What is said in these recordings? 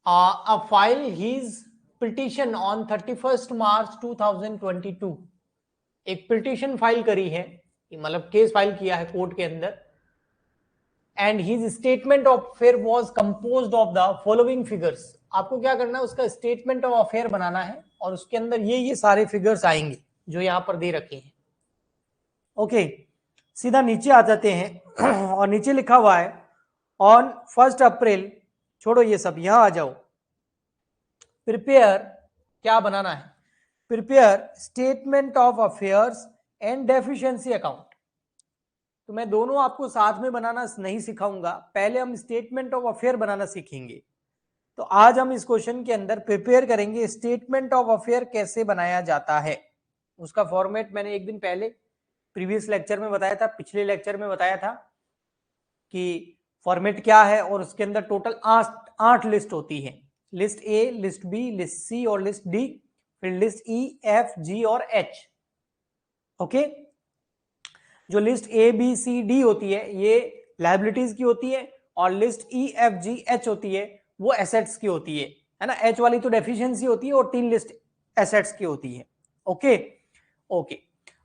a file his petition on 31st March 2022, एक petition file करी है, मतलब केस फाइल किया है कोर्ट के अंदर, and his statement of affair was composed of the following figures. आपको क्या करना है, उसका स्टेटमेंट ऑफ अफेयर बनाना है और उसके अंदर ये सारे फिगर्स आएंगे जो यहां पर दे रखे हैं। ओके, सीधा नीचे आ जाते हैं और नीचे लिखा हुआ है ऑन 1 अप्रैल, छोड़ो ये सब, यहां आ जाओ। प्रिपेयर क्या बनाना है, prepare statement of affairs and deficiency account. तो मैं दोनों आपको साथ में बनाना नहीं सिखाऊंगा, पहले हम स्टेटमेंट ऑफ अफेयर बनाना सीखेंगे। तो आज हम इस क्वेश्चन के अंदर प्रिपेयर करेंगे स्टेटमेंट ऑफ अफेयर कैसे बनाया जाता है। उसका फॉर्मेट मैंने एक दिन पहले प्रीवियस लेक्चर में बताया था, पिछले लेक्चर में बताया था कि फॉर्मेट क्या है, और उसके अंदर टोटल 8 लिस्ट होती है। List A, list B, list C और लिस्ट डी, फिर लिस्ट ई, एफ, जी और एच। ओके, जो list A B C D होती है ये लायबिलिटीज की होती है, और list E F G H होती है वो एसेट्स की होती है ना। एच वाली तो डेफिशिएंसी होती है और 3 लिस्ट एसेट्स की होती है। ओके ओके,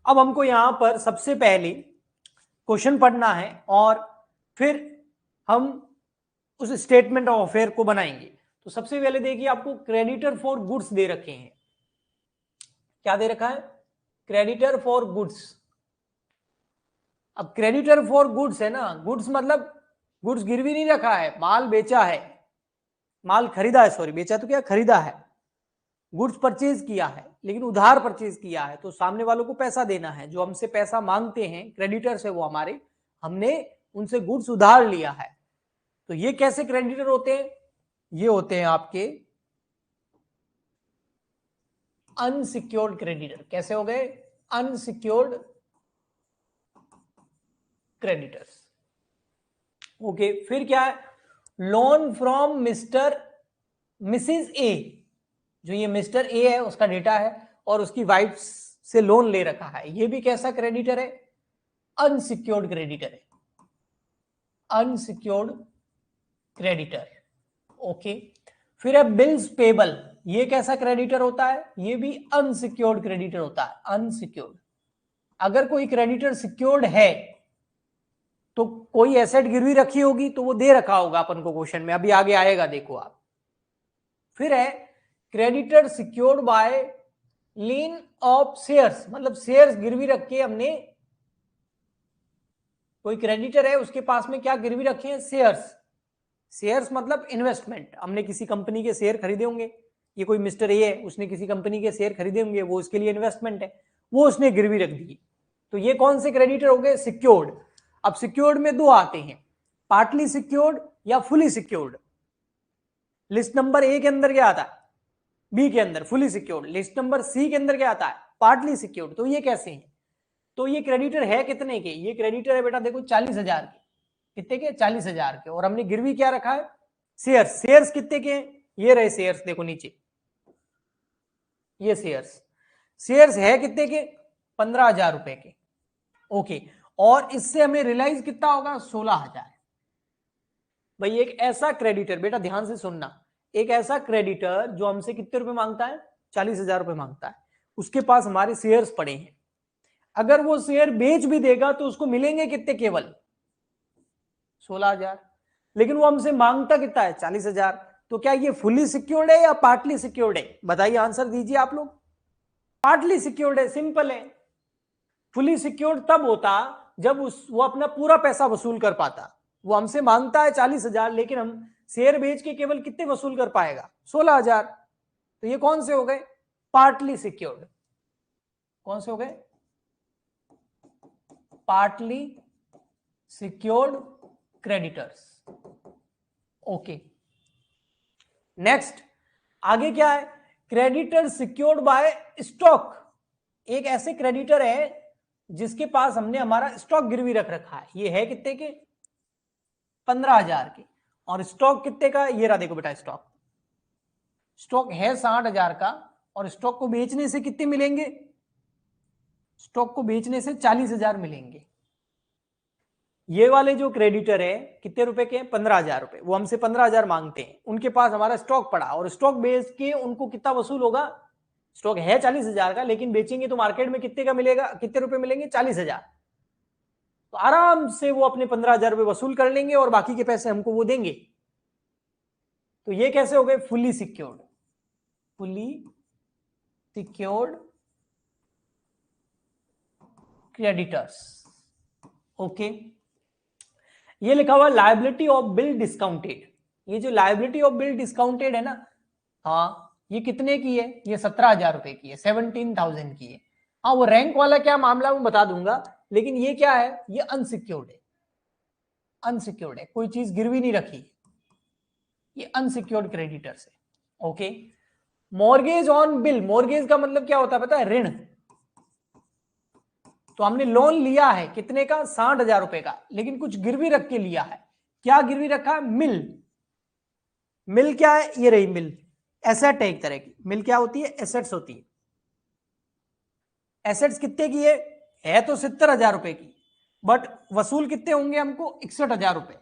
अब हमको यहां पर सबसे पहले क्वेश्चन पढ़ना है और फिर हम उस स्टेटमेंट ऑफ अफेयर को बनाएंगे। तो सबसे पहले देखिए, आपको क्रेडिटर फॉर गुड्स दे रखे हैं। क्या दे रखा है, क्रेडिटर फॉर गुड्स। अब क्रेडिटर फॉर गुड्स है ना, गुड्स मतलब गुड्स गिरवी नहीं रखा है, माल बेचा है, माल खरीदा है, सॉरी बेचा तो क्या, खरीदा है। गुड्स परचेज किया है लेकिन उधार परचेज किया है, तो सामने वालों को पैसा देना है। जो हमसे पैसा मांगते हैं क्रेडिटर्स है वो हमारे, हमने उनसे गुड्स उधार लिया है। तो ये कैसे क्रेडिटर होते हैं, ये होते हैं आपके अनसिक्योर्ड क्रेडिटर। कैसे हो गए, अनसिक्योर्ड क्रेडिटर्स। ओके, फिर क्या है, लोन फ्रॉम मिस्टर मिसिज ए। जो ये मिस्टर ए है उसका डेटा है और उसकी वाइफ से लोन ले रखा है, ये भी कैसा क्रेडिटर है, अनसिक्योर्ड क्रेडिटर है, अनसिक्योर्ड क्रेडिटर। ओके, फिर है बिल्स पेबल, ये कैसा क्रेडिटर होता है, ये भी अनसिक्योर्ड क्रेडिटर होता है, अनसिक्योर्ड। अगर कोई क्रेडिटर सिक्योर्ड है तो कोई एसेट गिरवी रखी होगी तो वो दे रखा होगा अपन को क्वेश्चन में, अभी आगे आएगा देखो आप। फिर है creditor secured bye lean of shares, मतलब शेयर्स गिरवी रख के हमने, कोई क्रेडिटर है उसके पास में क्या गिरवी रखे हैं, शेयर्स। शेयर्स मतलब इन्वेस्टमेंट, हमने किसी कंपनी के शेयर खरीदे होंगे, ये कोई मिस्टर ए है उसने किसी कंपनी के शेयर खरीदे होंगे, वो उसके लिए इन्वेस्टमेंट है, वो उसने गिरवी रख दी। तो ये कौन से क्रेडिटर हो गए, सिक्योर्ड। अब सिक्योर्ड में दो आते हैं, पार्टली सिक्योर्ड या fully secured. List number A के अंदर क्या आता है, बी के अंदर fully secured, list number C के अंदर क्या आता है, पार्टली सिक्योर्ड। तो ये कैसे हैं, तो ये क्रेडिटर है कितने के, ये क्रेडिटर है बेटा देखो 40,000 के, कितने के, 40,000 के, और हमने गिरवी क्या रखा है, शेयर्स। शेयर्स कितने के हैं, ये रहे शेयर्स, देखो नीचे ये शेयर्स, शेयर्स है कितने के, 15,000 रुपए के। ओके, और इससे हमें रियलाइज कितना होगा, 16,000। भाई एक ऐसा क्रेडिटर, बेटा ध्यान से सुनना, एक ऐसा क्रेडिटर जो हमसे कितने रुपए मांगता है, 40,000 रुपए मांगता है, उसके पास हमारे शेयर्स पड़े हैं। अगर वो शेयर बेच भी देगा तो उसको मिलेंगे कितने, केवल 16,000, लेकिन वो हमसे मांगता कितना है, 40,000। तो क्या ये फुली सिक्योर्ड है या पार्टली सिक्योर्ड है, बताइए, आंसर दीजिए आप लोग। पार्टली सिक्योर्ड है, सिंपल है। फुली सिक्योर्ड तब होता जब वो अपना पूरा पैसा वसूल कर पाता। वो हमसे मांगता है 40,000 लेकिन हम शेयर बेच के केवल कितने वसूल कर पाएगा, 16,000। तो ये कौन से हो गए, पार्टली सिक्योर्ड। कौन से हो गए, partly secured creditors. Okay, next आगे क्या है, क्रेडिटर सिक्योर्ड बाय स्टॉक। एक ऐसे क्रेडिटर है जिसके पास हमने हमारा स्टॉक गिरवी रख रखा है, ये है कितने के, 15,000 के, और स्टॉक कितने का, ये रहा देखो बेटा, स्टॉक, स्टॉक है 60,000 का, और स्टॉक को बेचने से कितने मिलेंगे, स्टॉक को बेचने से 40,000 मिलेंगे। ये वाले जो क्रेडिटर है कितने रुपए के हैं? 15,000 रुपए। वो हमसे 15,000 मांगते हैं, उनके पास हमारा स्टॉक पड़ा और स्टॉक बेच के उनको कितना वसूल होगा? स्टॉक है 40,000 का, लेकिन बेचेंगे तो मार्केट में कितने का मिलेगा? कितने रुपए मिलेंगे? 40,000। तो आराम से वो अपने 15,000 रुपए वसूल कर लेंगे और बाकी के पैसे हमको वो देंगे। तो ये कैसे हो गए? Fully secured. Fully secured creditors. Okay, ये लिखा हुआ लायबिलिटी ऑफ बिल डिस्काउंटेड। ये जो लायबिलिटी ऑफ बिल डिस्काउंटेड है ना, हाँ, ये कितने की है? ये 17,000 रुपए की है, 17,000 की है। हाँ, वो रैंक वाला क्या मामला मैं बता दूंगा, लेकिन ये क्या है? ये अनसिक्योर्ड है। अनसिक्योर्ड है, कोई चीज गिरवी नहीं रखी, ये अनसिक्योर्ड क्रेडिटर्स है। Okay, mortgage on bill. Mortgage का मतलब क्या होता है पता है? ऋण। तो हमने लोन लिया है कितने का? 60,000 रुपए का, लेकिन कुछ गिरवी रख के लिया है। क्या गिरवी रखा है? मिल। मिल क्या है? ये रही मिल, एसेट है एक तरह की। मिल क्या होती है? एसेट्स होती है। एसेट्स कितने की है तो 70,000 रुपए की, बट वसूल कितने होंगे हमको? 61,000 रुपए।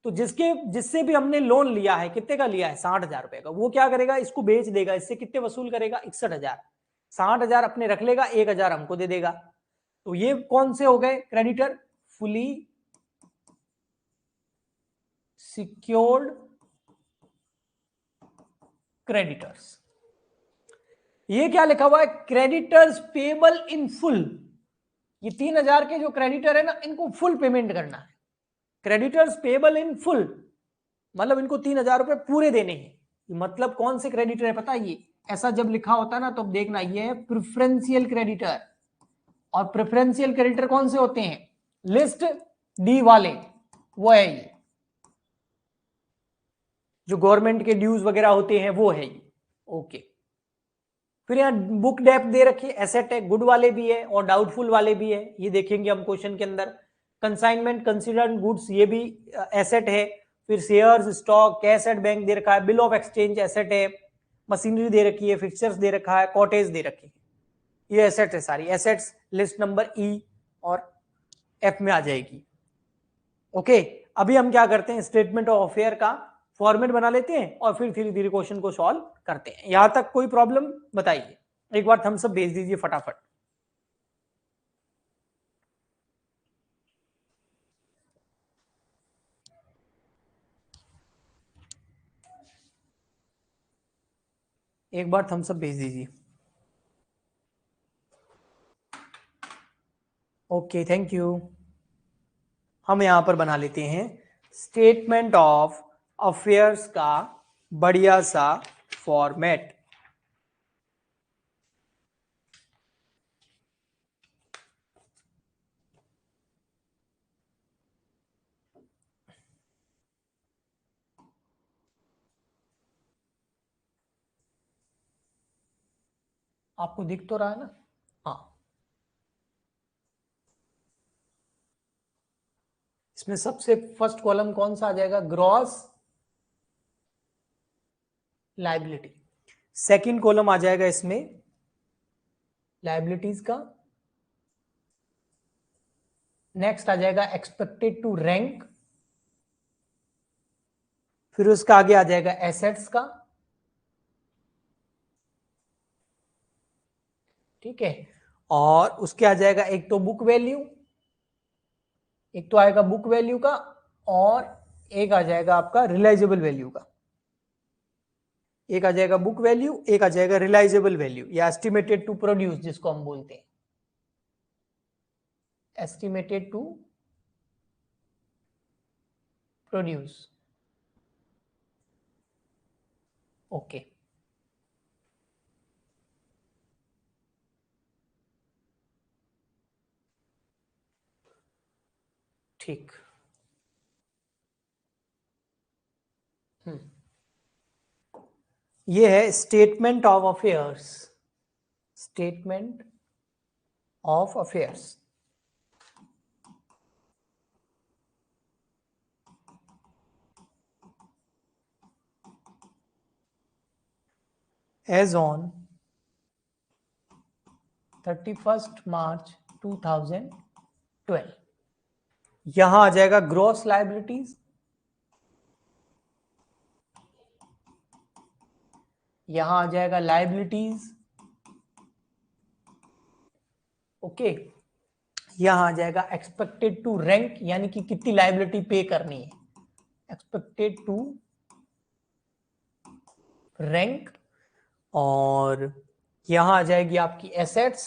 तो जिससे भी हमने लोन लिया है, कितने का लिया है? 60,000 रुपए का, वो क्या करेगा? इसको बेच देगा, इससे कितने वसूल करेगा? 61,000। 60,000 अपने रख लेगा, 1,000 हमको दे देगा। तो ये कौन से हो गए क्रेडिटर? Fully secured creditors. ये क्या लिखा हुआ है? Creditors payable in full. ये 3,000 के जो क्रेडिटर है ना, इनको फुल पेमेंट करना है। क्रेडिटर्स पेबल इन फुल मतलब इनको 3,000 रुपए पूरे देने हैं। मतलब कौन से क्रेडिटर है पता है? ये ऐसा जब लिखा होता है ना, तो देखना, ये है प्रेफरेंशियल क्रेडिटर। और प्रेफरेंशियल क्रेडिटर कौन से होते हैं? लिस्ट डी वाले, वो है ये। जो गवर्नमेंट के ड्यूज वगैरह होते हैं, वो है ये। ओके, फिर यहाँ बुक डेप्थ दे रखी है, एसेट है। गुड वाले भी है और डाउटफुल वाले भी है, ये देखेंगे हम क्वेश्चन के अंदर। कंसाइनमेंट कंसिडर्ड गुड्स, ये भी एसेट है। फिर shares, stock, cash at bank दे रखा है। बिल ऑफ एक्सचेंज एसेट है। मशीनरी दे रखी है, फिक्चर्स दे रखा है, कॉटेज दे रखी है। ये एसेट है सारी। एसेट्स लिस्ट नंबर ई और एफ में आ जाएगी। ओके, अभी हम क्या करते हैं? स्टेटमेंट ऑफ अफेयर का फॉर्मेट बना लेते हैं और फिर धीरे धीरे क्वेश्चन को सॉल्व करते हैं। यहां तक कोई प्रॉब्लम बताइए? एक बार थम्स अप भेज दीजिए फटाफट। एक बार थम्स अप भेज दीजिए। Okay, thank you. हम यहां पर बना लेते हैं स्टेटमेंट ऑफ अफेयर्स का बढ़िया सा फॉर्मेट। आपको दिख तो रहा है ना? हाँ, इसमें सबसे फर्स्ट कॉलम कौन सा आ जाएगा? Gross liability. सेकंड कॉलम आ जाएगा इसमें लाइबिलिटीज का। नेक्स्ट आ जाएगा एक्सपेक्टेड टू रैंक। फिर उसका आगे आ जाएगा एसेट्स का। ठीक है, और उसके आ जाएगा एक तो बुक वैल्यू, एक तो आएगा बुक वैल्यू का, और एक आ जाएगा आपका रिलाइजेबल वैल्यू का। एक आ जाएगा बुक वैल्यू, एक आ जाएगा रिलाइजेबल वैल्यू या एस्टिमेटेड टू प्रोड्यूस, जिसको हम बोलते हैं एस्टिमेटेड टू प्रोड्यूस। ओके, ठीक। ये है statement of affairs. Statement of affairs. As on 31st March 2012। यहां आ जाएगा ग्रॉस लायबिलिटीज, यहां आ जाएगा लायबिलिटीज, ओके। यहां आ जाएगा एक्सपेक्टेड टू रैंक, यानी कि कितनी लायबिलिटी पे करनी है, एक्सपेक्टेड टू रैंक। और यहां आ जाएगी आपकी एसेट्स,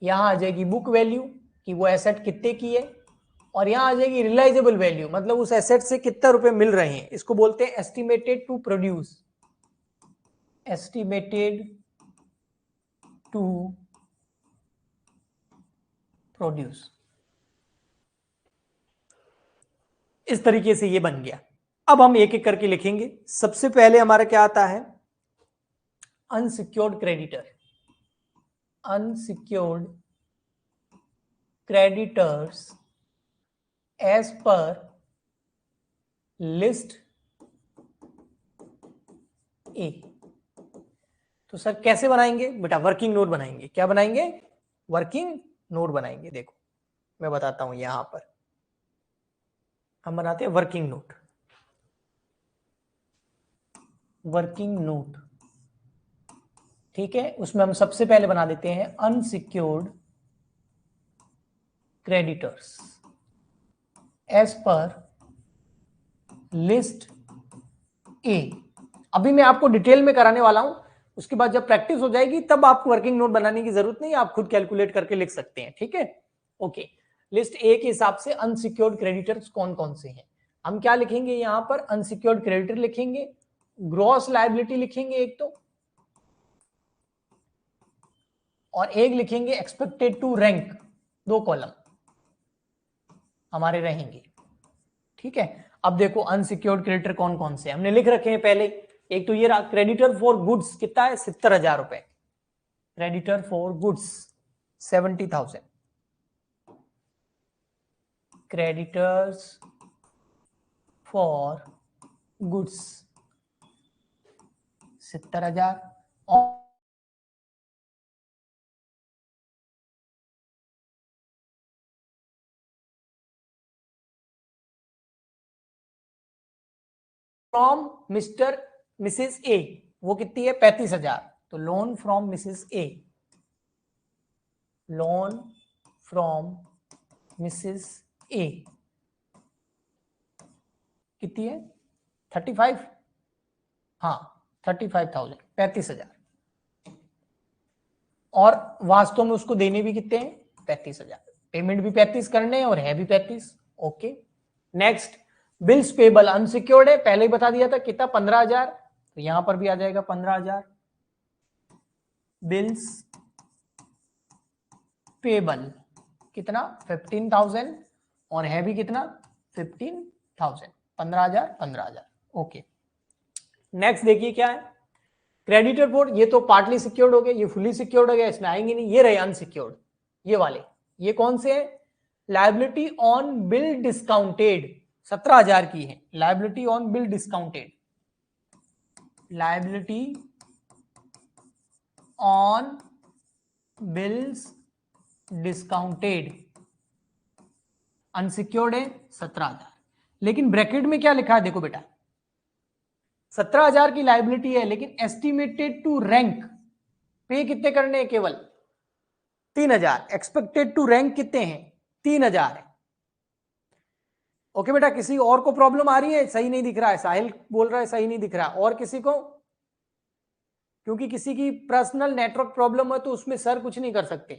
यहां आ जाएगी बुक वैल्यू कि वो एसेट कितने की है, और यहां आ जाएगी रिलाइजेबल वैल्यू, मतलब उस एसेट से कितना रुपए मिल रहे हैं, इसको बोलते हैं estimated to produce, estimated to produce. इस तरीके से ये बन गया। अब हम एक एक करके लिखेंगे। सबसे पहले हमारा क्या आता है, unsecured creditor, unsecured creditors as per list A. तो सर कैसे बनाएंगे बेटा, वर्किंग नोट बनाएंगे। क्या बनाएंगे, वर्किंग नोट बनाएंगे। देखो मैं बताता हूं, यहां पर हम बनाते हैं वर्किंग नोट, वर्किंग नोट, ठीक है। उसमें हम सबसे पहले बना देते हैं unsecured creditors as per list A. अभी मैं आपको डिटेल में कराने वाला हूं, उसके बाद जब प्रैक्टिस हो जाएगी तब आपको वर्किंग नोट बनाने की जरूरत नहीं, आप खुद कैलकुलेट करके लिख सकते हैं, ठीक है। ओके, लिस्ट ए के हिसाब से अनसिक्योर्ड क्रेडिटर्स कौन कौन से हैं, हम क्या लिखेंगे यहां पर, अनसिक्योर्ड क्रेडिटर लिखेंगे, ग्रॉस लायबिलिटी लिखेंगे एक तो, और एक लिखेंगे एक्सपेक्टेड टू रैंक, दो कॉलम हमारे रहेंगे, ठीक है। अब देखो अनसिक्योर्ड क्रेडिटर कौन कौन से हमने लिख रखे हैं पहले। एक तो ये रहा क्रेडिटर फॉर गुड्स, कितना है 70,000 रुपए, creditor for goods 70,000, creditors for goods 70,000, और फ्रॉम मिस्टर मिसेस ए वो कितनी है 35,000, तो loan from Mrs A, loan from Mrs A कितनी है 35, हाँ 35,000, 35,000, और वास्तव में उसको देने भी कितने हैं 35,000, पेमेंट भी 35 करने हैं और है भी 35, okay. Next bills payable unsecured है, पहले ही बता दिया था कितना 15,000, तो यहां पर भी आ जाएगा 15,000, बिल्स पेबल कितना 15,000, और है भी कितना 15,000, 15,000 15,000, ओके। नेक्स्ट देखिए क्या है, क्रेडिटर फॉर, ये तो पार्टली सिक्योर्ड हो गया, ये फुली सिक्योर्ड हो गया, इसमें आएंगे नहीं, ये रहे अनसिक्योर्ड, ये वाले, ये कौन से है, लायबिलिटी ऑन बिल डिस्काउंटेड 17,000 की है, liability on bill discounted, liability on bills discounted unsecured है 17,000, लेकिन ब्रैकेट में क्या लिखा है देखो बेटा, 17,000 की लायबिलिटी है, लेकिन एस्टिमेटेड टू रैंक पे कितने करने हैं, केवल 3,000, एक्सपेक्टेड टू रैंक कितने हैं 3,000 है, ओके बेटा। किसी और को प्रॉब्लम आ रही है, सही नहीं दिख रहा है, साहिल बोल रहा है सही नहीं दिख रहा, और किसी को, क्योंकि किसी की पर्सनल नेटवर्क प्रॉब्लम है तो उसमें सर कुछ नहीं कर सकते।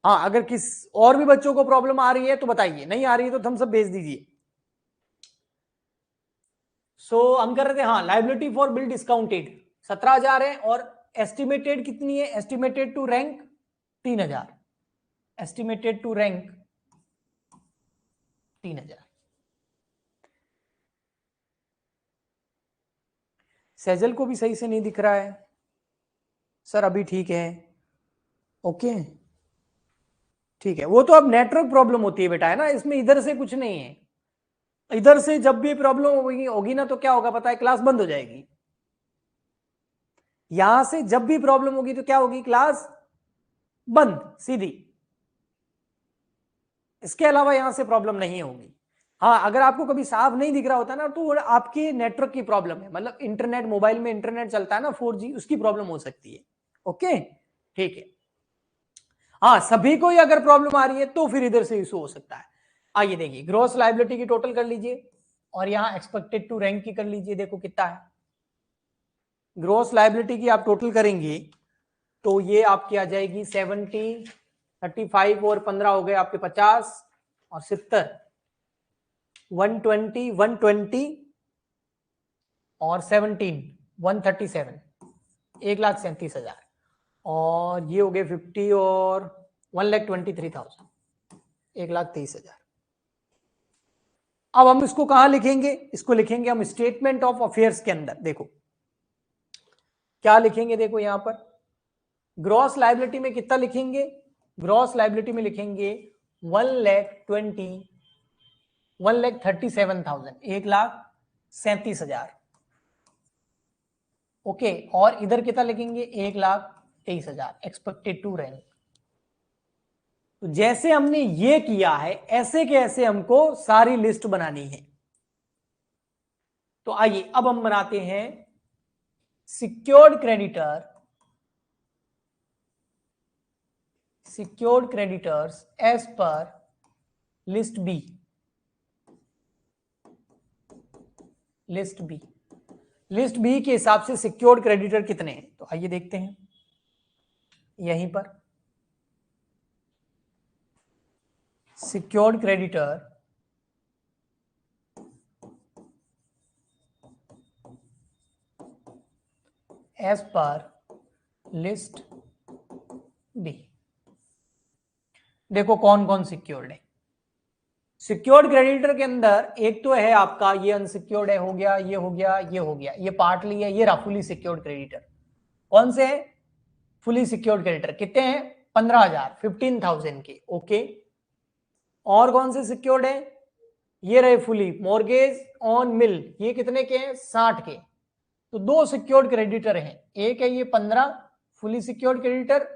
हाँ अगर किस और भी बच्चों को प्रॉब्लम आ रही है तो बताइए, नहीं आ रही है तो थम्स अप भेज दीजिए। सो हम कर रहे थे, हाँ लाइबिलिटी फॉर बिल डिस्काउंटेड 17,000 है, और एस्टिमेटेड कितनी है, estimated to rank 3,000, estimated to rank 3,000। Sejal को भी सही से नहीं दिख रहा है सर, अभी ठीक है, ओके ठीक है। वो तो अब नेटवर्क प्रॉब्लम होती है बेटा, है ना, इसमें इधर से कुछ नहीं है, इधर से जब भी प्रॉब्लम होगी ना तो क्या होगा पता है, क्लास बंद हो जाएगी। यहां से जब भी प्रॉब्लम होगी तो क्या होगी, क्लास बंद सीधी, इसके अलावा यहां से प्रॉब्लम नहीं होगी। हाँ, अगर आपको कभी साफ नहीं दिख रहा होता ना तो आपके नेटवर्क की प्रॉब्लम है, मतलब इंटरनेट, मोबाइल में इंटरनेट चलता है ना 4G, उसकी प्रॉब्लम हो सकती है। ओके, ठीक है। हाँ, सभी को ही अगर प्रॉब्लम आ रही है तो फिर इधर से इशू हो सकता है। आइए देखिए, ग्रॉस लायबिलिटी की टोटल कर लीजिए और यहां एक्सपेक्टेड टू रैंक की कर लीजिए, देखो कितना है। ग्रॉस लायबिलिटी की आप टोटल करेंगे तो ये आपकी आ जाएगी 70, 35 और 15 हो गए आपके 50 और 70, 120, 120 और 17, 137, 1,37,000 और ये हो गए 50 और 1,23,000, 1,23,000। अब हम इसको कहां लिखेंगे? इसको लिखेंगे हम स्टेटमेंट ऑफ अफेयर्स के अंदर। देखो क्या लिखेंगे, देखो यहां पर ग्रॉस लायबिलिटी में कितना लिखेंगे? ग्रॉस लायबिलिटी में लिखेंगे 1,37,000, 1,37,000। ओके, और इधर कितना लिखेंगे? 1,23,000 एक्सपेक्टेड टू रैंक। तो जैसे हमने ये किया है ऐसे के ऐसे हमको सारी लिस्ट बनानी है। तो आइए अब हम बनाते हैं secured creditors as per list B. List B के हिसाब से सिक्योर्ड क्रेडिटर कितने हैं? तो आइए देखते हैं यहीं पर secured creditor as per list B. देखो कौन कौन सिक्योर्ड है। सिक्योर्ड क्रेडिटर के अंदर एक तो है आपका ये अनसिक्योर्ड है, हो गया, ये हो गया, ये हो गया, ये पार्टली है, ये फुली सिक्योर्ड क्रेडिटर। कौन से है? Fully secured creditor. कितने हैं? 15,000, 15,000 के। ओके, और कौन से सिक्योर्ड है? ये रहे फुली मॉर्गेज ऑन मिल, ये कितने के हैं? 60 के। तो दो सिक्योर्ड क्रेडिटर हैं, एक है ये 15 फुली सिक्योर्ड क्रेडिटर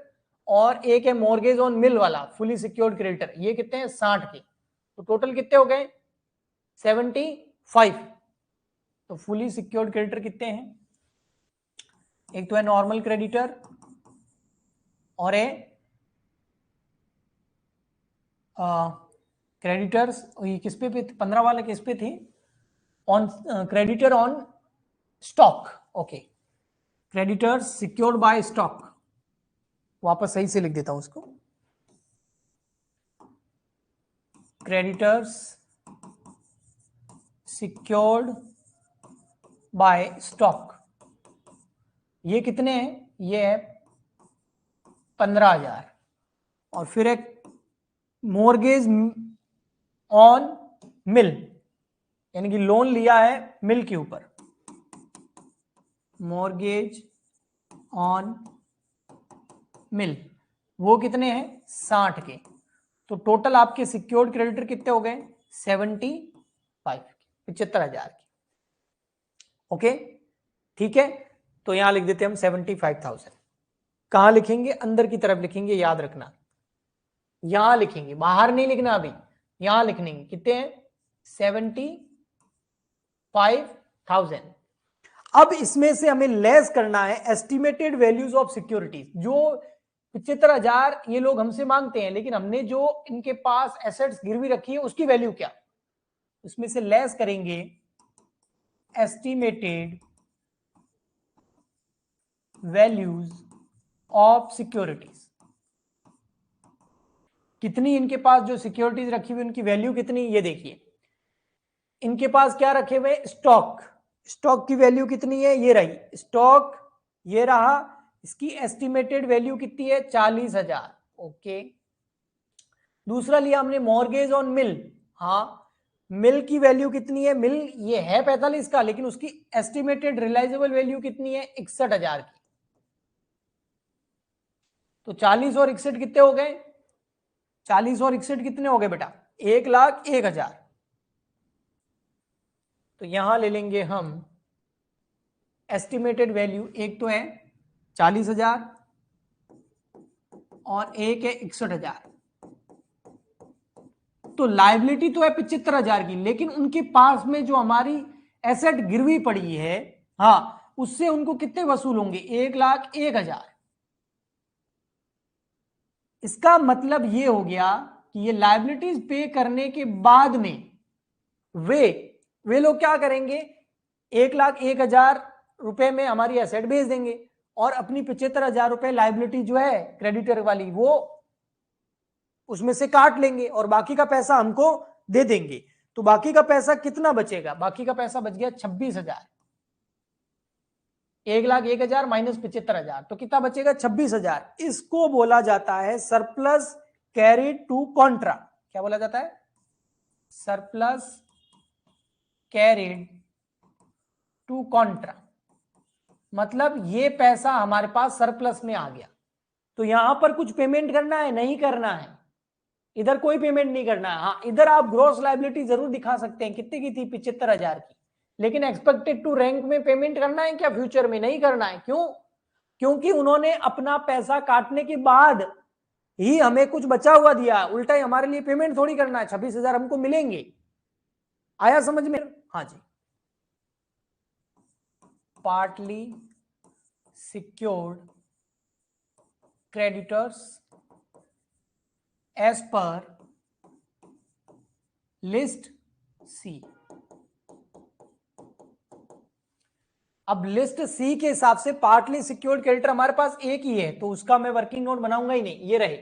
और एक है मॉर्गेज ऑन मिल वाला फुली सिक्योर्ड क्रेडिटर, ये कितने हैं? 60 के। तो टोटल कितने हो गए? 75। तो फुली सिक्योर्ड क्रेडिटर कितने हैं? एक तो है नॉर्मल क्रेडिटर और है क्रेडिटर्स, ये किस पे 15 वाले किस पे थे? On creditor on stock. Okay, creditors secured by stock. वापस सही से लिख देता हूं उसको, क्रेडिटर्स सिक्योर्ड बाय स्टॉक। ये कितने हैं? ये है 15,000। और फिर एक मॉर्गेज ऑन मिल, यानी कि लोन लिया है मिल के ऊपर, मॉर्गेज ऑन मिल, वो कितने हैं? 60 के। तो टोटल आपके सिक्योर्ड क्रेडिटर कितने हो गए? 75, 75,000 के। ओके, ठीक है। तो यहां लिख देते हैं हम 75,000। कहां लिखेंगे? अंदर की तरफ लिखेंगे, याद रखना। यहां लिखेंगे, बाहर नहीं लिखना अभी, यहां लिखने कितने हैं? 75,000। अब इसमें से हमें लेस करना है एस्टिमेटेड वैल्यूज ऑफ सिक्योरिटीज। जो 75,000 ये लोग हमसे मांगते हैं, लेकिन हमने जो इनके पास एसेट्स गिरवी रखी है उसकी वैल्यू क्या? उसमें से लेस करेंगे एस्टिमेटेड वैल्यूज ऑफ सिक्योरिटीज। कितनी इनके पास जो सिक्योरिटीज रखी हुई उनकी वैल्यू कितनी? ये देखिए, इनके पास क्या रखे हुए? स्टॉक। स्टॉक की वैल्यू कितनी है? ये रही स्टॉक, ये रहा। इसकी एस्टिमेटेड वैल्यू कितनी है? 40,000। ओके, दूसरा लिया हमने मॉर्गेज ऑन मिल। हाँ, मिल की वैल्यू कितनी है? मिल ये है 45 का, लेकिन उसकी एस्टिमेटेड रियलाइजेबल वैल्यू कितनी है? 61,000 की। तो 40 और 61 कितने हो गए? 40 और 61 कितने हो गए बेटा? 1,01,000। तो यहां ले लेंगे हम एस्टिमेटेड वैल्यू, एक तो है 40,000 और एक है 61,000। तो लायबिलिटी तो है 75,000 की, लेकिन उनके पास में जो हमारी एसेट गिरवी पड़ी है, हाँ, उससे उनको कितने वसूल होंगे? 1,01,000। इसका मतलब ये हो गया कि ये लायबिलिटीज पे करने के बाद में वे लोग क्या करेंगे? 1,01,000 रुपए में हमारी एसेट भेज देंगे और अपनी 75,000 रुपए लायबिलिटी जो है क्रेडिटर वाली, वो उसमें से काट लेंगे और बाकी का पैसा हमको दे देंगे। तो बाकी का पैसा कितना बचेगा? बाकी का पैसा बच गया 26,000। 1,01,000 माइनस 75,000, तो कितना बचेगा? 26,000। इसको बोला जाता है सरप्लस कैरिड टू कॉन्ट्रा। क्या बोला जाता है? Surplus carried to contra. मतलब ये पैसा हमारे पास सरप्लस में आ गया। तो यहां पर कुछ पेमेंट करना है? नहीं करना है, इधर कोई पेमेंट नहीं करना है। हाँ, इधर आप ग्रॉस लायबिलिटी जरूर दिखा सकते हैं, कितने की थी? 75,000 की। लेकिन एक्सपेक्टेड टू रैंक में पेमेंट करना है क्या? फ्यूचर में नहीं करना है। क्यों? क्योंकि उन्होंने अपना पैसा काटने के बाद ही हमें कुछ बचा हुआ दिया, उल्टा ही हमारे लिए पेमेंट थोड़ी करना है। 26,000 हमको मिलेंगे। आया समझ में? हाँ जी। Partly secured creditors as per list C. अब लिस्ट सी के हिसाब से पार्टली सिक्योर्ड क्रेडिटर हमारे पास एक ही है, तो उसका मैं वर्किंग नोट बनाऊंगा ही नहीं। ये रहे,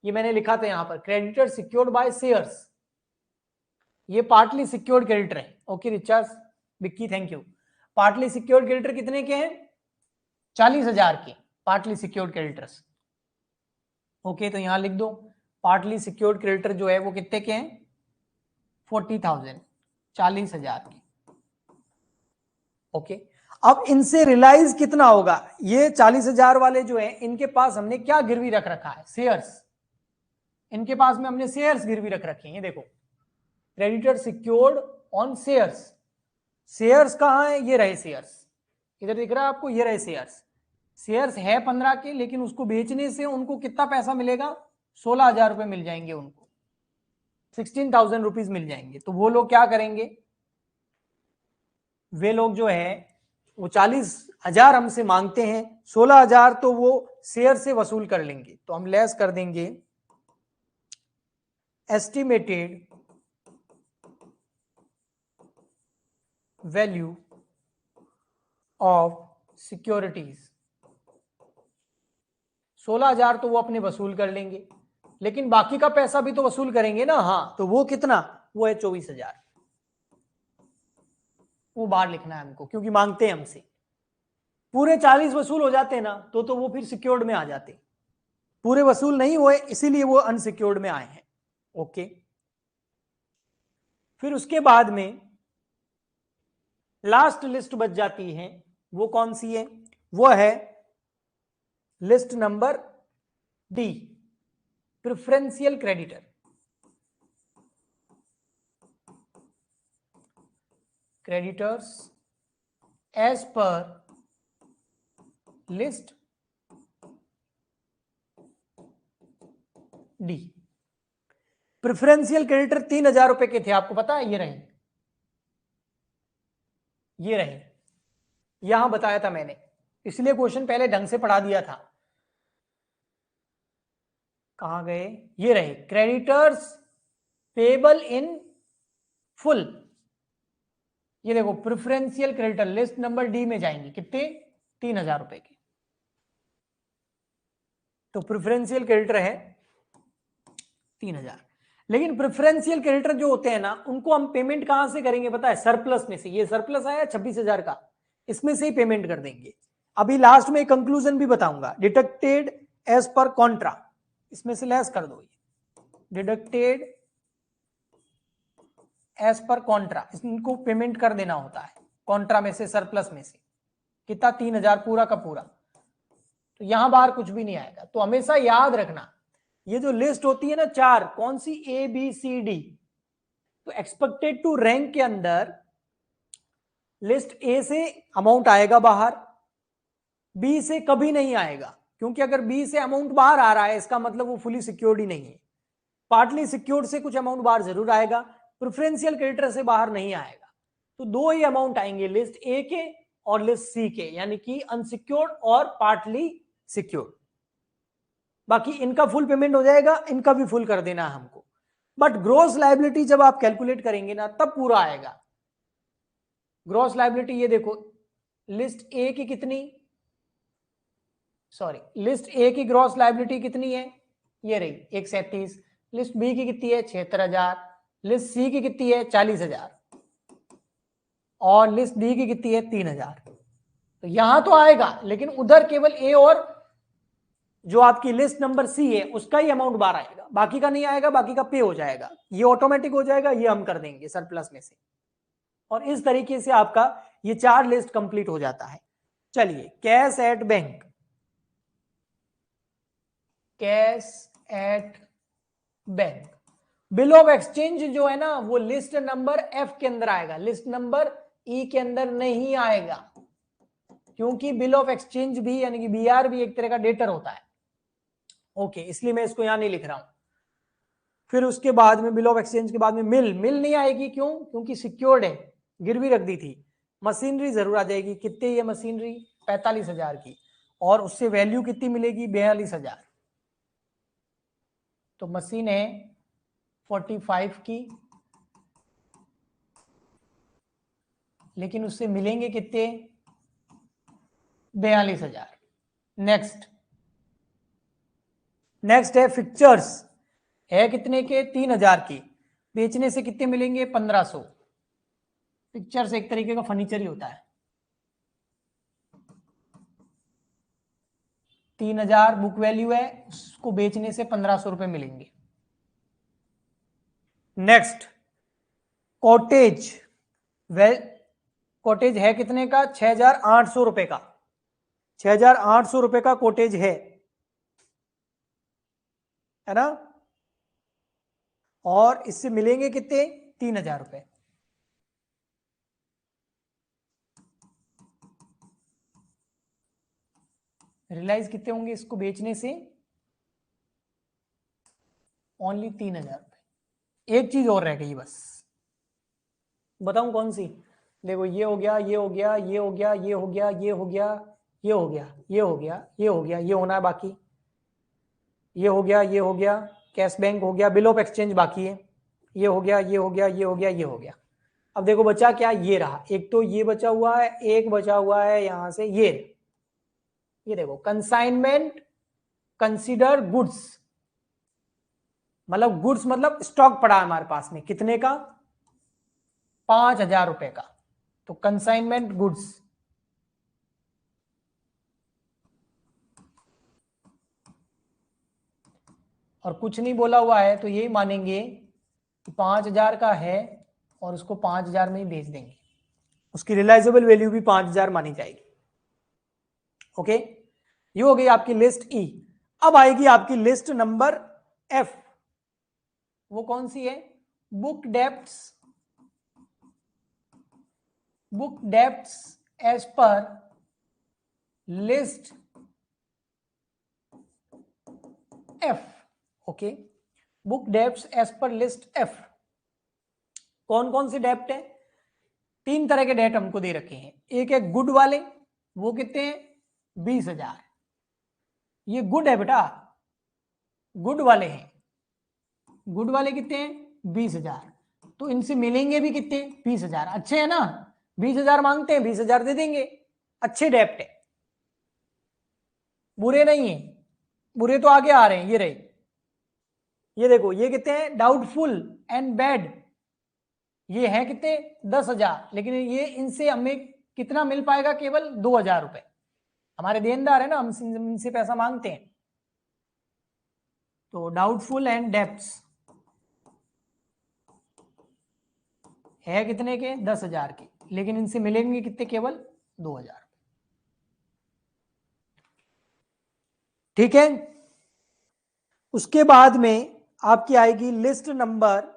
ये मैंने लिखा था यहां पर, क्रेडिटर सिक्योर्ड बाय शेयर्स। ये पार्टली सिक्योर्ड क्रेडिटर है। Okay recharge Bikki, thank you. Partly secured creditor कितने के हैं? 40,000 के पार्टली सिक्योर्ड क्रेडिटर्स। ओके, तो यहां लिख दो पार्टली सिक्योर्ड क्रेडिटर जो है वो कितने के हैं? 40,000, 40,000 के। ओके, अब इनसे रिलाइज कितना होगा? ये 40,000 वाले जो हैं, इनके पास हमने क्या गिरवी रख रखा है? शेयर्स। इनके पास में हमने शेयर्स गिरवी रख रखे हैं। देखो, creditor secured on shares. Shares कहां है? ये रहे शेयर्स, इधर दिख रहा है आपको, ये रहे शेयर्स। शेयर्स है 15 के, लेकिन उसको बेचने से उनको कितना पैसा मिलेगा? 16,000 रुपए मिल जाएंगे उनको, 16,000 रुपीज मिल जाएंगे। तो वो लोग क्या करेंगे? वे लोग जो है वो 40,000 हमसे मांगते हैं, 16,000 तो वो शेयर से वसूल कर लेंगे। तो हम लेस कर देंगे एस्टिमेटेड वैल्यू ऑफ सिक्योरिटीज। 16,000 तो वो अपने वसूल कर लेंगे, लेकिन बाकी का पैसा भी तो वसूल करेंगे ना। हाँ, तो वो कितना? वो है 24,000। वो बाहर लिखना है हमको, क्योंकि मांगते हैं हमसे। पूरे 40 वसूल हो जाते ना तो वो फिर सिक्योर्ड में आ जाते। पूरे वसूल नहीं हुए, इसीलिए वो अनसिक्योर्ड में आए हैं। ओके, फिर उसके बाद में लास्ट लिस्ट बच जाती है, वो कौन सी है? वो है list number D, preferential creditor. Creditors as per list D. Preferential creditor 3,000 रुपए के थे, आपको पता है? ये रहे, ये रहे, यहां बताया था मैंने, इसलिए क्वेश्चन पहले ढंग से पढ़ा दिया था। कहां गए? ये रहे, क्रेडिटर्स पेबल इन फुल। ये देखो, preferential creditor list number D में जाएंगे, कितने? 3,000 रुपए के। तो प्रेफरेंशियल क्रेडिटर है 3,000। लेकिन प्रेफरेंशियल क्रेडिटर जो होते हैं ना, उनको हम पेमेंट कहां से करेंगे पता है? सरप्लस में से। ये सरप्लस आया 26,000 का, इसमें से ही पेमेंट कर देंगे। अभी लास्ट में एक कंक्लूजन भी बताऊंगा, डिडक्टेड एज पर कॉन्ट्रा, इसमें से लेस कर दो। डिडक्टेड एज पर कॉन्ट्रा, इनको पेमेंट कर देना होता है कॉन्ट्रा में से, सरप्लस में से। कितना? 3,000 पूरा का पूरा। तो यहां बाहर कुछ भी नहीं आएगा। तो हमेशा याद रखना, ये जो लिस्ट होती है ना 4, कौन सी? A B C D. तो एक्सपेक्टेड टू रैंक के अंदर लिस्ट ए से अमाउंट आएगा बाहर, बी से कभी नहीं आएगा, क्योंकि अगर बी से अमाउंट बाहर आ रहा है इसका मतलब वो फुली सिक्योर्ड ही नहीं है। पार्टली सिक्योर्ड से कुछ अमाउंट बाहर जरूर आएगा, प्रेफरेंशियल क्रेडिटर से बाहर नहीं आएगा। तो दो ही अमाउंट आएंगे, लिस्ट ए के और लिस्ट सी के, यानी कि अनसिक्योर्ड और पार्टली सिक्योर्ड। बाकी इनका फुल पेमेंट हो जाएगा, इनका भी फुल कर देना हमको। बट ग्रॉस लायबिलिटी जब आप कैलकुलेट करेंगे ना तब पूरा आएगा। ग्रॉस लायबिलिटी ये देखो, लिस्ट ए की कितनी, सॉरी लिस्ट ए की ग्रॉस लायबिलिटी कितनी है, ये रही 137। लिस्ट बी की कितनी है 76,000, लिस्ट सी की कितनी है 40,000 और लिस्ट डी की कितनी है 3,000। तो यहां तो आएगा, लेकिन उधर केवल ए और जो आपकी लिस्ट नंबर सी है उसका ही अमाउंट बाहर आएगा, बाकी का नहीं आएगा, बाकी का पे हो जाएगा, ये ऑटोमेटिक हो जाएगा, ये हम कर देंगे सरप्लस में से। और इस तरीके से आपका ये 4 लिस्ट कंप्लीट हो जाता है। चलिए, cash at bank, cash at bank, bill of exchange जो है ना वो लिस्ट नंबर एफ के अंदर आएगा, लिस्ट नंबर ई के अंदर नहीं आएगा, क्योंकि बिल ऑफ एक्सचेंज भी यानी कि बीआर भी एक तरह का डेटर होता है। ओके, इसलिए मैं इसको यहां नहीं लिख रहा हूं। फिर उसके बाद में बिल ऑफ एक्सचेंज के बाद में मिल नहीं आएगी, क्यों, क्योंकि सिक्योर्ड है, गिरवी रख दी थी। मशीनरी जरूर आ जाएगी, कितने ये मशीनरी 45,000 की, और उससे वैल्यू कितनी मिलेगी 42,000। तो मशीन है 45 की, लेकिन उससे मिलेंगे कितने 42,000। नेक्स्ट है फिक्चर्स, है कितने के 3,000 की, बेचने से कितने मिलेंगे 1,500। पिक्चर्स एक तरीके का फर्नीचर ही होता है। 3,000 बुक वैल्यू है, उसको बेचने से 1,500 रुपए मिलेंगे। नेक्स्ट कॉटेज, कॉटेज है कितने का 6,800 रुपए का, 6,800 रुपए का कॉटेज है ना, और इससे मिलेंगे कितने 3,000 रुपए। रियलाइज कितने होंगे इसको बेचने से, ओनली 3,000 रुपए। एक चीज और रह गई बस, बताऊं कौन सी, देखो ये हो गया, ये हो गया, ये हो गया, ये हो गया, ये हो गया, ये हो गया, ये हो गया, ये हो गया, ये होना है बाकी, ये हो गया, ये हो गया, कैश बैंक हो गया, बिल ऑफ एक्सचेंज बाकी है, ये हो गया, ये हो गया, ये हो गया, ये हो गया। अब देखो बचा क्या, ये रहा, एक तो ये बचा हुआ है, एक बचा हुआ है यहां से ये देखो कंसाइनमेंट कंसीडर गुड्स, मतलब गुड्स मतलब स्टॉक पड़ा है हमारे पास में, कितने का 5,000 रुपए का। तो कंसाइनमेंट गुड्स, और कुछ नहीं बोला हुआ है तो यही मानेंगे कि 5,000 का है और उसको 5,000 में ही बेच देंगे, उसकी रियलाइजेबल वैल्यू भी 5,000 मानी जाएगी। ओके, ये हो गई आपकी लिस्ट ई। अब आएगी आपकी लिस्ट नंबर एफ, वो कौन सी है, book debts as per list F. Okay, book debts as per list F, कौन कौन सी डेप्ट है, 3 तरह के डेट हमको दे रखे हैं। एक है गुड वाले, वो कितने हैं 20,000, ये गुड है बेटा, गुड वाले हैं, गुड वाले कितने हैं 20,000, तो इनसे मिलेंगे भी कितने 20,000। अच्छे है ना, 20,000 मांगते हैं, 20,000 दे देंगे, अच्छे डेप्ट है, बुरे नहीं है, बुरे तो आगे आ रहे हैं, ये रहे, ये देखो ये कितने हैं डाउटफुल एंड बैड, ये है कितने 10,000, लेकिन ये इनसे हमें कितना मिल पाएगा केवल 2,000 रुपए, हमारे देनदार है ना, हम इनसे पैसा मांगते हैं। तो डाउटफुल एंड डेप्ट्स है कितने के 10,000 के, लेकिन इनसे मिलेंगे कितने केवल 2,000। ठीक है, उसके बाद में आपकी आएगी लिस्ट नंबर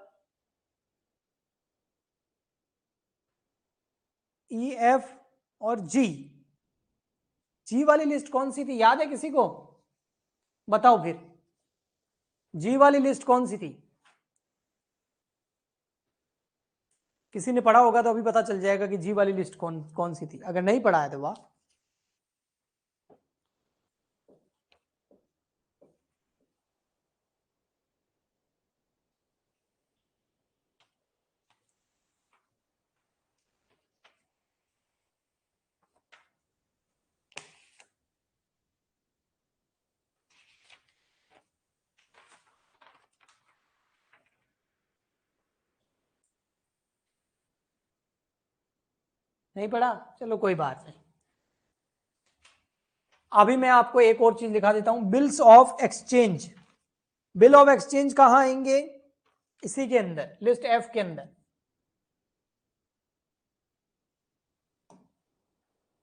ई एफ और जी वाली लिस्ट कौन सी थी, याद है किसी को, बताओ फिर, जी वाली लिस्ट कौन सी थी? किसी ने पढ़ा होगा तो अभी पता चल जाएगा कि जी वाली लिस्ट कौन कौन सी थी। अगर नहीं पढ़ा है तो वाह। नहीं पढ़ा, चलो कोई बात नहीं। अभी मैं आपको एक और चीज दिखा देता हूं, bills of exchange. Bill of exchange कहां आएंगे? इसी के अंदर, लिस्ट एफ के अंदर।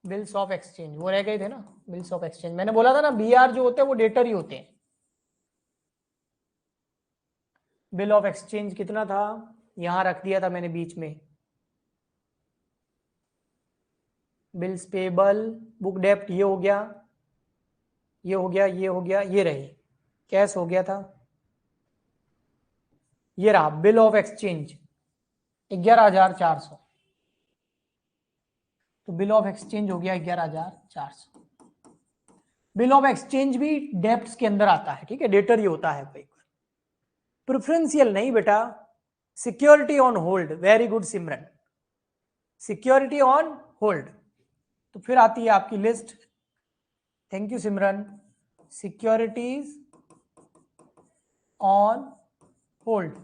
बिल्स ऑफ एक्सचेंज वो रह गए थे ना, बिल्स ऑफ एक्सचेंज। मैंने बोला था ना बीआर जो होते हैं वो डेटर ही होते हैं। बिल ऑफ एक्सचेंज कितना था, यहां रख दिया था मैंने बीच में। बिल्स पेबल, बुक डेप्ट, ये हो गया, ये हो गया, ये हो गया, ये रही। कैश हो गया था, ये रहा बिल ऑफ एक्सचेंज 11,400। तो बिल ऑफ एक्सचेंज हो गया 11,400। बिल ऑफ एक्सचेंज भी डेप्ट्स के अंदर आता है, ठीक है, डेटर ही होता है भाई। प्रेफरेंशियल नहीं बेटा, security on hold. Very good Simran, security on hold. तो फिर आती है आपकी list, thank you Simran, securities on hold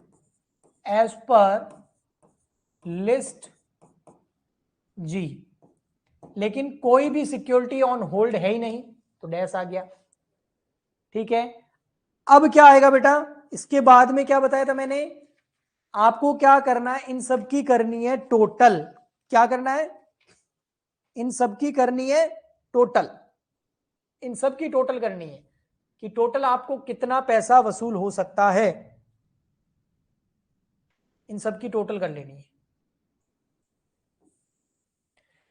as per list G. लेकिन कोई भी सिक्योरिटी ऑन होल्ड है ही नहीं, तो डैश आ गया, ठीक है। अब क्या आएगा बेटा, इसके बाद में क्या बताया था मैंने आपको, क्या करना है, इन सब की करनी है टोटल। क्या करना है, इन सब की करनी है टोटल। इन सब की टोटल करनी है कि टोटल आपको कितना पैसा वसूल हो सकता है, इन सब की टोटल कर लेनी है।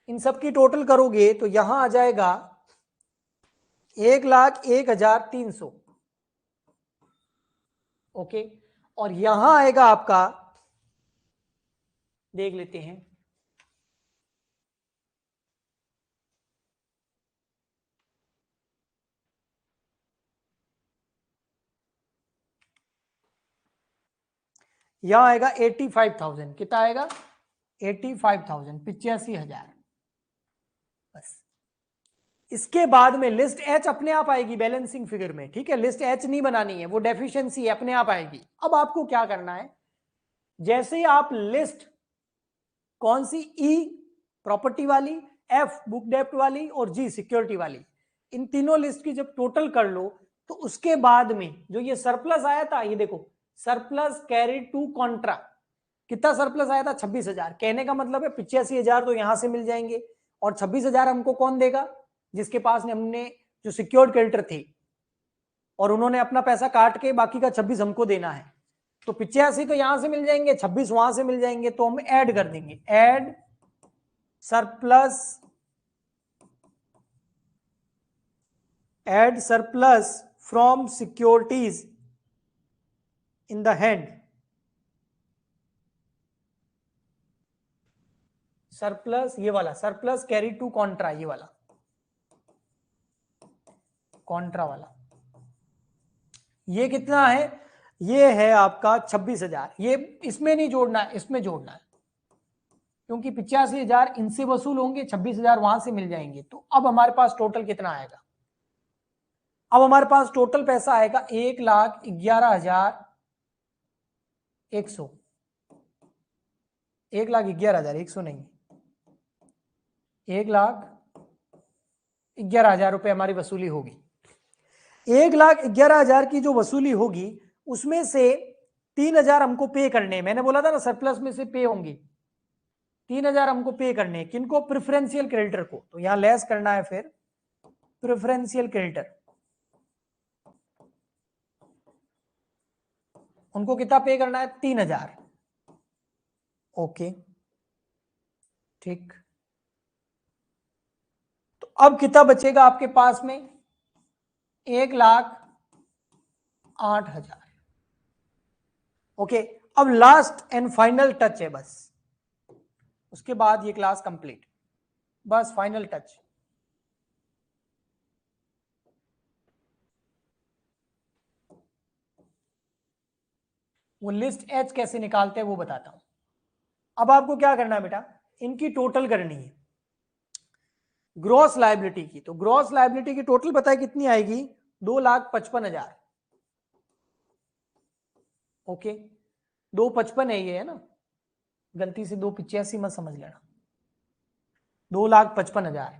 इन सब की टोटल करोगे तो यहां आ जाएगा 1,01,300। ओके, और यहां आएगा आपका, देख लेते हैं, यहां आएगा 85,000। कितना आएगा? 85,000, 85,000। बस, इसके बाद में लिस्ट एच अपने आप आएगी बैलेंसिंग फिगर में, ठीक है। लिस्ट एच नहीं बनानी है, वो डेफिशिएंसी अपने आप आएगी। अब आपको क्या करना है, जैसे ही आप लिस्ट कौन सी, ई प्रॉपर्टी वाली, एफ बुक डेप्ट वाली और जी सिक्योरिटी वाली, इन तीनों लिस्ट की जब टोटल कर लो तो उसके बाद में जो ये सरप्लस आया था, ये देखो सरप्लस कैरी टू कॉन्ट्रा। कितना सरप्लस आया था? 26,000। कहने का मतलब है 85,000 तो यहां से मिल जाएंगे, और 26,000 हमको कौन देगा? जिसके पास हमने जो सिक्योर्ड क्रेडिटर थे और उन्होंने अपना पैसा काट के बाकी का 26 हमको देना है। तो 85 तो यहां से मिल जाएंगे, 26 वहां से मिल जाएंगे, तो हम ऐड कर देंगे, add surplus from securities in the hand. Surplus ये वाला, सरप्लस कैरी टू कॉन्ट्रा, ये वाला कॉन्ट्रा वाला, ये कितना है? ये है आपका 26,000। ये इसमें नहीं जोड़ना है, इसमें जोड़ना है, क्योंकि 85,000 इनसे वसूल होंगे, 26,000 वहां से मिल जाएंगे। तो अब हमारे पास टोटल कितना आएगा? अब हमारे पास टोटल पैसा आएगा 1,11,100। 1,11,100 नहीं, 1,11,000 रुपए हमारी वसूली होगी। 1,11,000 की जो वसूली होगी उसमें से 3,000 हमको पे करने, मैंने बोला था ना सरप्लस में से पे होंगी, 3,000 हमको पे करने, किनको? प्रेफरेंशियल क्रेडिटर को। तो यहां लेस करना है फिर प्रेफरेंशियल क्रेडिटर, उनको कितना पे करना है? 3,000। ओके, ठीक। तो अब कितना बचेगा आपके पास में? 1,08,000। ओके, अब लास्ट एंड फाइनल टच है बस, उसके बाद ये क्लास कंप्लीट, बस फाइनल टच। वो लिस्ट एच कैसे निकालते हैं वो बताता हूं। अब आपको क्या करना है बेटा, इनकी टोटल करनी है ग्रॉस लायबिलिटी की। तो ग्रॉस लायबिलिटी की टोटल बताए कितनी आएगी, 2,55,000। ओके, 255 है ये, है ना, गलती से 285 मत समझ लेना, 2,55,000।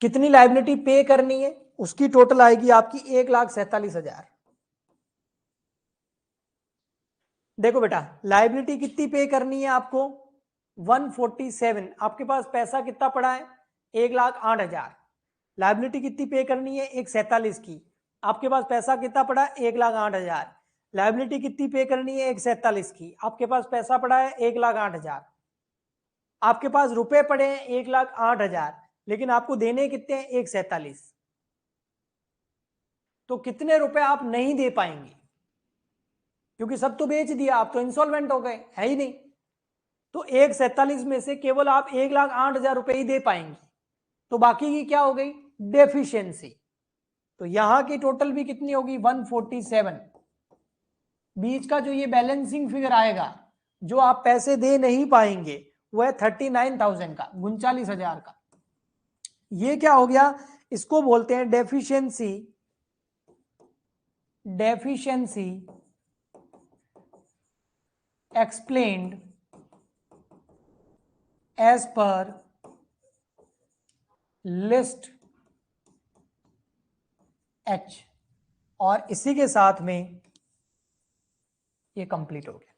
कितनी लायबिलिटी पे करनी है, उसकी टोटल आएगी आपकी 1,47,000। देखो बेटा, लायबिलिटी कितनी पे करनी है आपको, 147। आपके पास पैसा कितना पड़ा है, 1,08,000। लायबिलिटी कितनी पे करनी है, 147 की। आपके पास पैसा कितना पड़ा है, 1,08,000। लायबिलिटी कितनी पे करनी है, 147 की। आपके पास पैसा पड़ा है 1,08,000। आपके पास रुपए पड़े हैं 1,08,000, लेकिन आपको देने कितने हैं, 147। तो कितने रुपए आप नहीं दे पाएंगे, क्योंकि सब तो बेच दिया, आप तो इंसॉल्वेंट हो गए, है ही नहीं। तो 147 में से केवल आप 1,08,000 रुपए ही दे पाएंगे, तो बाकी की क्या हो गई, डेफिशिएंसी। तो यहां की टोटल भी कितनी होगी, 147। बीच का जो ये बैलेंसिंग फिगर आएगा, जो आप पैसे दे नहीं पाएंगे, वो है 39,000 का, 39,000 का। ये क्या हो गया, इसको बोलते हैं deficiency. Deficiency explained as per list H. और इसी के साथ में ये कंप्लीट हो गया।